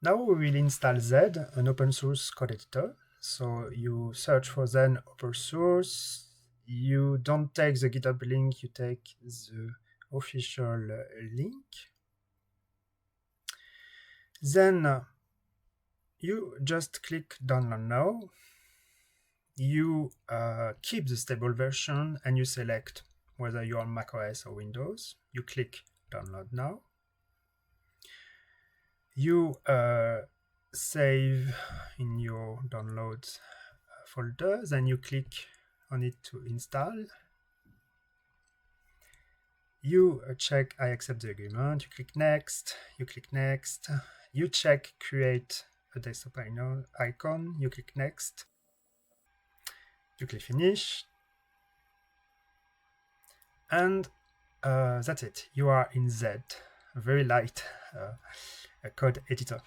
Now we will install Z, an open source code editor. So you search for Zen open source. You don't take the GitHub link, you take the official link. Then you just click download now. You keep the stable version and you select whether you're on macOS or Windows. You click download now. You save in your downloads folder, then you click on it to install. You check I accept the agreement, you click next, you check create a desktop icon, you click next, you click finish, and that's it. You are in Z, a very light code editor.